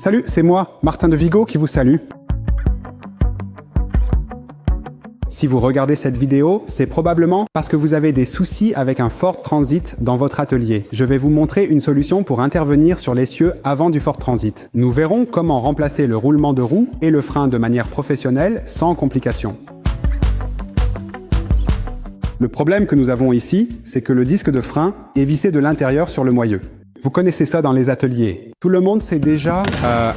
Salut, c'est moi, Martin de Vigo, qui vous salue. Si vous regardez cette vidéo, c'est probablement parce que vous avez des soucis avec un Ford Transit dans votre atelier. Je vais vous montrer une solution pour intervenir sur l'essieu avant du Ford Transit. Nous verrons comment remplacer le roulement de roue et le frein de manière professionnelle sans complications. Le problème que nous avons ici, c'est que le disque de frein est vissé de l'intérieur sur le moyeu. Vous connaissez ça dans les ateliers. Tout le monde s'est déjà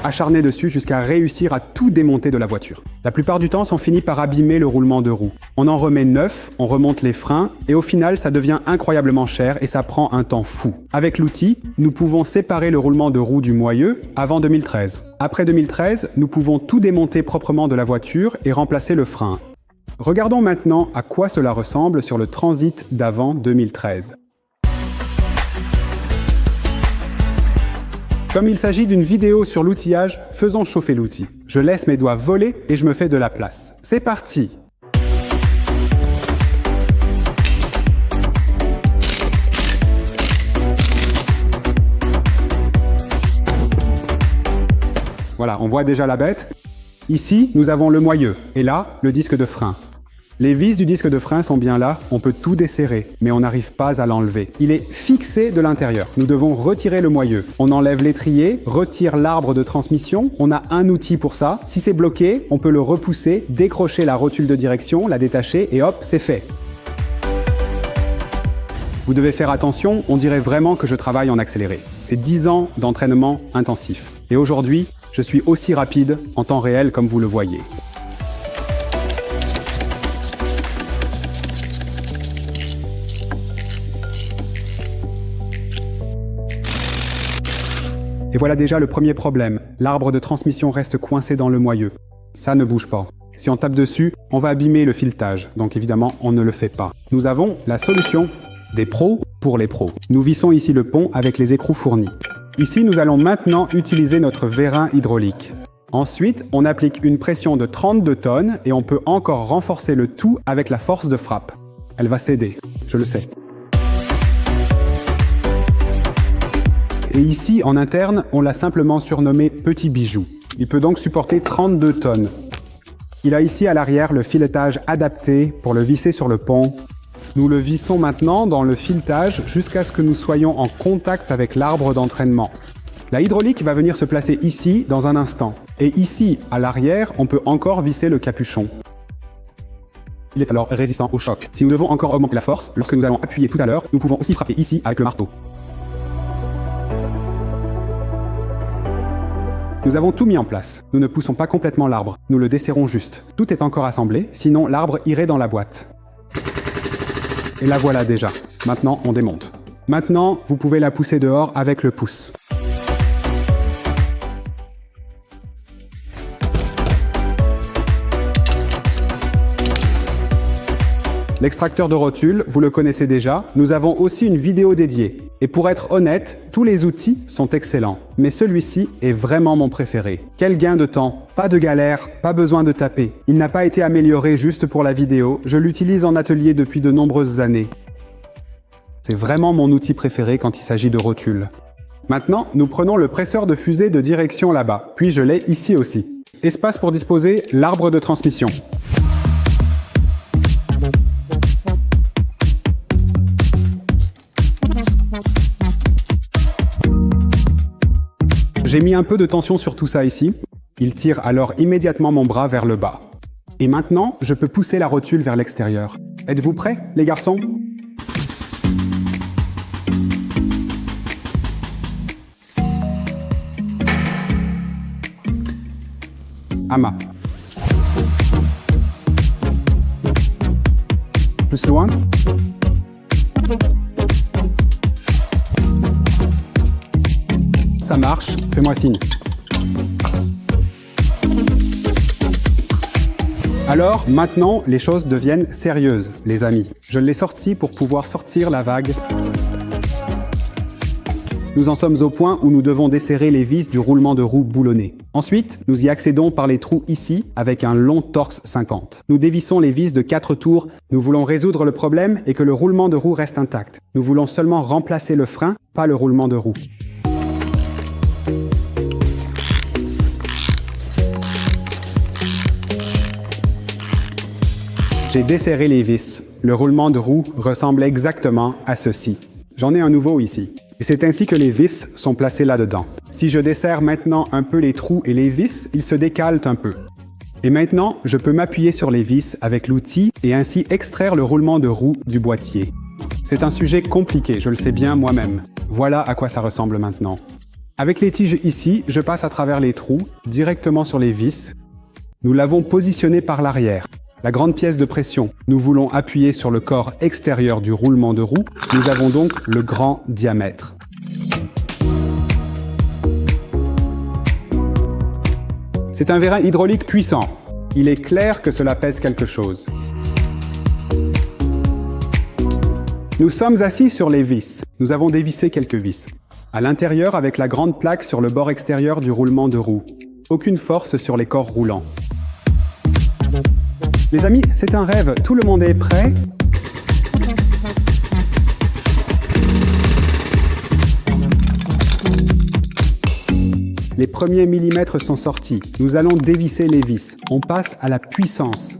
acharné dessus jusqu'à réussir à tout démonter de la voiture. La plupart du temps, on finit par abîmer le roulement de roue. On en remet neuf, on remonte les freins, et au final, ça devient incroyablement cher et ça prend un temps fou. Avec l'outil, nous pouvons séparer le roulement de roue du moyeu avant 2013. Après 2013, nous pouvons tout démonter proprement de la voiture et remplacer le frein. Regardons maintenant à quoi cela ressemble sur le Transit d'avant 2013. Comme il s'agit d'une vidéo sur l'outillage, faisons chauffer l'outil. Je laisse mes doigts voler et je me fais de la place. C'est parti! Voilà, on voit déjà la bête. Ici, nous avons le moyeu et là, le disque de frein. Les vis du disque de frein sont bien là, on peut tout desserrer, mais on n'arrive pas à l'enlever. Il est fixé de l'intérieur. Nous devons retirer le moyeu. On enlève l'étrier, retire l'arbre de transmission, on a un outil pour ça. Si c'est bloqué, on peut le repousser, décrocher la rotule de direction, la détacher et hop, c'est fait. Vous devez faire attention, on dirait vraiment que je travaille en accéléré. C'est 10 ans d'entraînement intensif. Et aujourd'hui, je suis aussi rapide en temps réel comme vous le voyez. Et voilà déjà le premier problème. L'arbre de transmission reste coincé dans le moyeu. Ça ne bouge pas. Si on tape dessus, on va abîmer le filetage. Donc évidemment, on ne le fait pas. Nous avons la solution des pros pour les pros. Nous vissons ici le pont avec les écrous fournis. Ici, nous allons maintenant utiliser notre vérin hydraulique. Ensuite, on applique une pression de 32 tonnes et on peut encore renforcer le tout avec la force de frappe. Elle va céder, je le sais. Et ici, en interne, on l'a simplement surnommé Petit Bijou. Il peut donc supporter 32 tonnes. Il a ici à l'arrière le filetage adapté pour le visser sur le pont. Nous le vissons maintenant dans le filetage jusqu'à ce que nous soyons en contact avec l'arbre d'entraînement. La hydraulique va venir se placer ici dans un instant. Et ici, à l'arrière, on peut encore visser le capuchon. Il est alors résistant au choc. Si nous devons encore augmenter la force, lorsque nous allons appuyer tout à l'heure, nous pouvons aussi frapper ici avec le marteau. Nous avons tout mis en place. Nous ne poussons pas complètement l'arbre, nous le desserrons juste. Tout est encore assemblé, sinon l'arbre irait dans la boîte. Et la voilà déjà. Maintenant, on démonte. Maintenant, vous pouvez la pousser dehors avec le pouce. L'extracteur de rotule, vous le connaissez déjà. Nous avons aussi une vidéo dédiée. Et pour être honnête, tous les outils sont excellents. Mais celui-ci est vraiment mon préféré. Quel gain de temps! Pas de galère, pas besoin de taper. Il n'a pas été amélioré juste pour la vidéo. Je l'utilise en atelier depuis de nombreuses années. C'est vraiment mon outil préféré quand il s'agit de rotule. Maintenant, nous prenons le presseur de fusée de direction là-bas. Puis je l'ai ici aussi. Espace pour disposer l'arbre de transmission. J'ai mis un peu de tension sur tout ça ici. Il tire alors immédiatement mon bras vers le bas. Et maintenant, je peux pousser la rotule vers l'extérieur. Êtes-vous prêts, les garçons? Amas. Plus loin. Ça marche, fais-moi signe. Alors, maintenant, les choses deviennent sérieuses, les amis. Je l'ai sorti pour pouvoir sortir la vague. Nous en sommes au point où nous devons desserrer les vis du roulement de roue boulonné. Ensuite, nous y accédons par les trous ici avec un long torx 50. Nous dévissons les vis de 4 tours. Nous voulons résoudre le problème et que le roulement de roue reste intact. Nous voulons seulement remplacer le frein, pas le roulement de roue. J'ai desserré les vis. Le roulement de roue ressemble exactement à ceci. J'en ai un nouveau ici. Et c'est ainsi que les vis sont placées là-dedans. Si je desserre maintenant un peu les trous et les vis, ils se décalent un peu. Et maintenant, je peux m'appuyer sur les vis avec l'outil et ainsi extraire le roulement de roue du boîtier. C'est un sujet compliqué, je le sais bien moi-même. Voilà à quoi ça ressemble maintenant. Avec les tiges ici, je passe à travers les trous, directement sur les vis. Nous l'avons positionné par l'arrière. La grande pièce de pression, nous voulons appuyer sur le corps extérieur du roulement de roue. Nous avons donc le grand diamètre. C'est un vérin hydraulique puissant. Il est clair que cela pèse quelque chose. Nous sommes assis sur les vis. Nous avons dévissé quelques vis. À l'intérieur, avec la grande plaque sur le bord extérieur du roulement de roue. Aucune force sur les corps roulants. Les amis, c'est un rêve. Tout le monde est prêt? Les premiers millimètres sont sortis. Nous allons dévisser les vis. On passe à la puissance.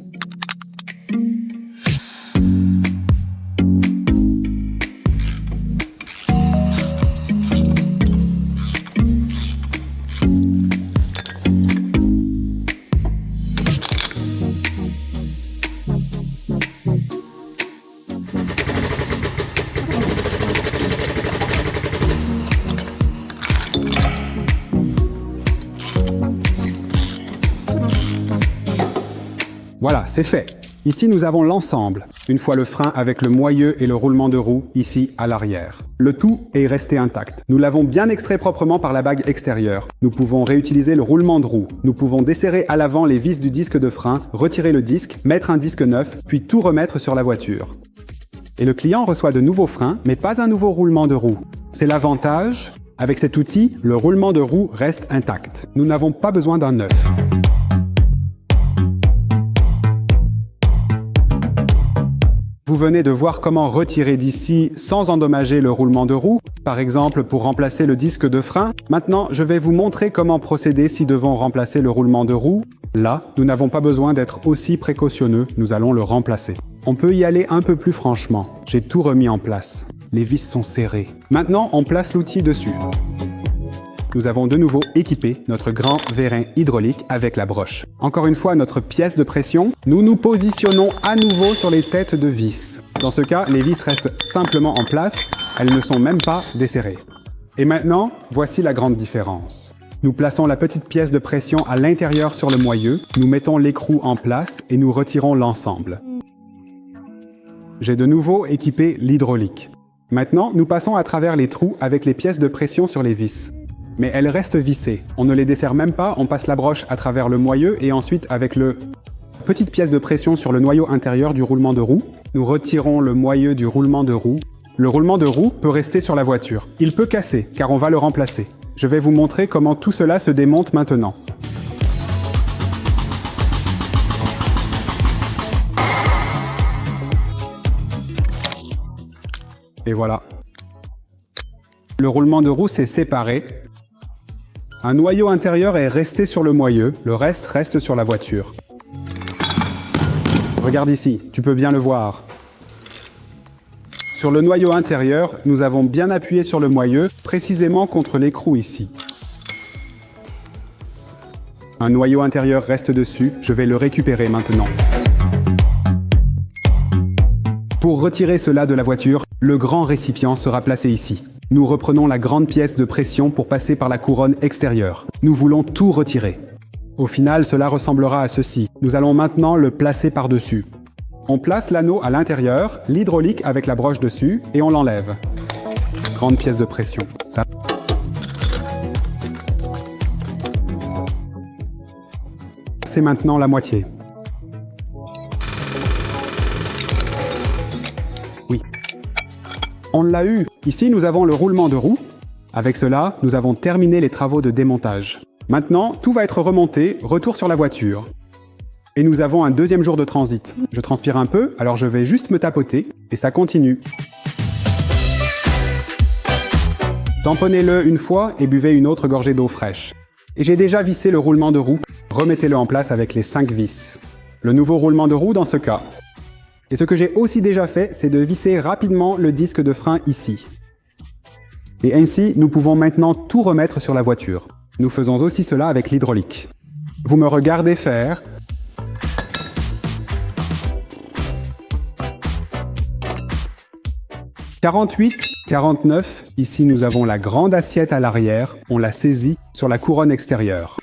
Voilà, c'est fait. Ici, nous avons l'ensemble. Une fois le frein avec le moyeu et le roulement de roue, ici à l'arrière. Le tout est resté intact. Nous l'avons bien extrait proprement par la bague extérieure. Nous pouvons réutiliser le roulement de roue. Nous pouvons desserrer à l'avant les vis du disque de frein, retirer le disque, mettre un disque neuf, puis tout remettre sur la voiture. Et le client reçoit de nouveaux freins, mais pas un nouveau roulement de roue. C'est l'avantage. Avec cet outil, le roulement de roue reste intact. Nous n'avons pas besoin d'un neuf. Vous venez de voir comment retirer d'ici sans endommager le roulement de roue, par exemple pour remplacer le disque de frein. Maintenant, je vais vous montrer comment procéder si devons remplacer le roulement de roue. Là, nous n'avons pas besoin d'être aussi précautionneux, nous allons le remplacer. On peut y aller un peu plus franchement. J'ai tout remis en place. Les vis sont serrées. Maintenant, on place l'outil dessus. Nous avons de nouveau équipé notre grand vérin hydraulique avec la broche. Encore une fois, notre pièce de pression, nous nous positionnons à nouveau sur les têtes de vis. Dans ce cas, les vis restent simplement en place, elles ne sont même pas desserrées. Et maintenant, voici la grande différence. Nous plaçons la petite pièce de pression à l'intérieur sur le moyeu, nous mettons l'écrou en place et nous retirons l'ensemble. J'ai de nouveau équipé l'hydraulique. Maintenant, nous passons à travers les trous avec les pièces de pression sur les vis. Mais elles restent vissées. On ne les dessert même pas, on passe la broche à travers le moyeu et ensuite avec le petite pièce de pression sur le noyau intérieur du roulement de roue. Nous retirons le moyeu du roulement de roue. Le roulement de roue peut rester sur la voiture. Il peut casser, car on va le remplacer. Je vais vous montrer comment tout cela se démonte maintenant. Et voilà. Le roulement de roue s'est séparé. Un noyau intérieur est resté sur le moyeu, le reste reste sur la voiture. Regarde ici, tu peux bien le voir. Sur le noyau intérieur, nous avons bien appuyé sur le moyeu, précisément contre l'écrou ici. Un noyau intérieur reste dessus, je vais le récupérer maintenant. Pour retirer cela de la voiture, le grand récipient sera placé ici. Nous reprenons la grande pièce de pression pour passer par la couronne extérieure. Nous voulons tout retirer. Au final, cela ressemblera à ceci. Nous allons maintenant le placer par-dessus. On place l'anneau à l'intérieur, l'hydraulique avec la broche dessus, et on l'enlève. Grande pièce de pression. Ça... C'est maintenant la moitié. Oui. On l'a eu. Ici, nous avons le roulement de roue. Avec cela, nous avons terminé les travaux de démontage. Maintenant, tout va être remonté, retour sur la voiture. Et nous avons un deuxième jour de transit. Je transpire un peu, alors je vais juste me tapoter, et ça continue. Tamponnez-le une fois et buvez une autre gorgée d'eau fraîche. Et j'ai déjà vissé le roulement de roue. Remettez-le en place avec les 5 vis. Le nouveau roulement de roue dans ce cas. Et ce que j'ai aussi déjà fait, c'est de visser rapidement le disque de frein ici. Et ainsi, nous pouvons maintenant tout remettre sur la voiture. Nous faisons aussi cela avec l'hydraulique. Vous me regardez faire. « 48, 49, ici nous avons la grande assiette à l'arrière, on la saisit sur la couronne extérieure.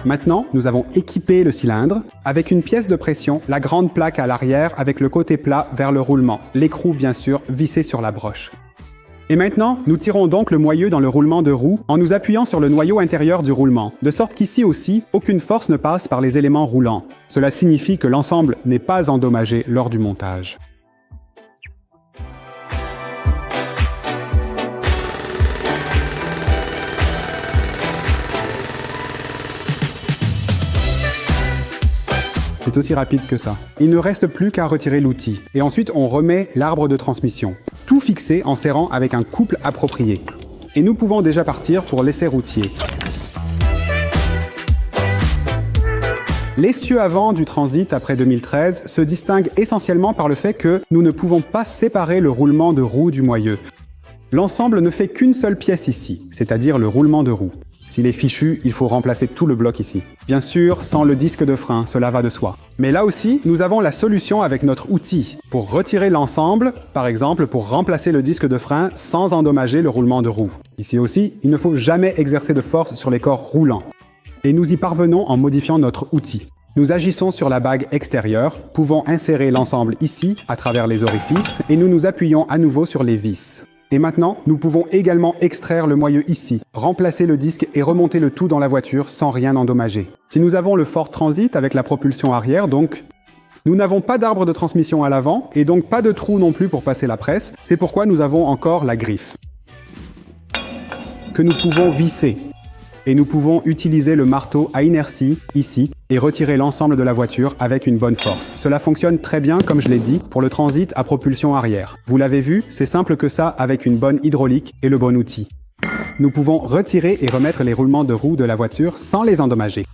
Maintenant, nous avons équipé le cylindre avec une pièce de pression, la grande plaque à l'arrière avec le côté plat vers le roulement, l'écrou bien sûr vissé sur la broche. Et maintenant, nous tirons donc le moyeu dans le roulement de roue en nous appuyant sur le noyau intérieur du roulement, de sorte qu'ici aussi, aucune force ne passe par les éléments roulants. Cela signifie que l'ensemble n'est pas endommagé lors du montage. C'est aussi rapide que ça. Il ne reste plus qu'à retirer l'outil. Et ensuite, on remet l'arbre de transmission. Tout fixé en serrant avec un couple approprié. Et nous pouvons déjà partir pour l'essai routier. L'essieu avant du Transit après 2013 se distingue essentiellement par le fait que nous ne pouvons pas séparer le roulement de roue du moyeu. L'ensemble ne fait qu'une seule pièce ici, c'est-à-dire le roulement de roue. S'il est fichu, il faut remplacer tout le bloc ici. Bien sûr, sans le disque de frein, cela va de soi. Mais là aussi, nous avons la solution avec notre outil. Pour retirer l'ensemble, par exemple pour remplacer le disque de frein sans endommager le roulement de roue. Ici aussi, il ne faut jamais exercer de force sur les corps roulants. Et nous y parvenons en modifiant notre outil. Nous agissons sur la bague extérieure, pouvons insérer l'ensemble ici, à travers les orifices, et nous nous appuyons à nouveau sur les vis. Et maintenant, nous pouvons également extraire le moyeu ici, remplacer le disque et remonter le tout dans la voiture sans rien endommager. Si nous avons le Ford Transit avec la propulsion arrière, donc, nous n'avons pas d'arbre de transmission à l'avant et donc pas de trou non plus pour passer la presse, c'est pourquoi nous avons encore la griffe que nous pouvons visser. Et nous pouvons utiliser le marteau à inertie, ici, et retirer l'ensemble de la voiture avec une bonne force. Cela fonctionne très bien, comme je l'ai dit, pour le Transit à propulsion arrière. Vous l'avez vu, c'est simple que ça avec une bonne hydraulique et le bon outil. Nous pouvons retirer et remettre les roulements de roues de la voiture sans les endommager.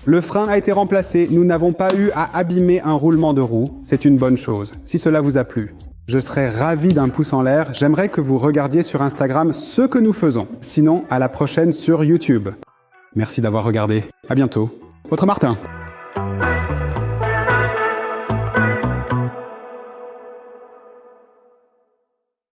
Le frein a été remplacé, nous n'avons pas eu à abîmer un roulement de roue, c'est une bonne chose. Si cela vous a plu, je serais ravi d'un pouce en l'air. J'aimerais que vous regardiez sur Instagram ce que nous faisons. Sinon, à la prochaine sur YouTube. Merci d'avoir regardé. À bientôt. Votre Martin.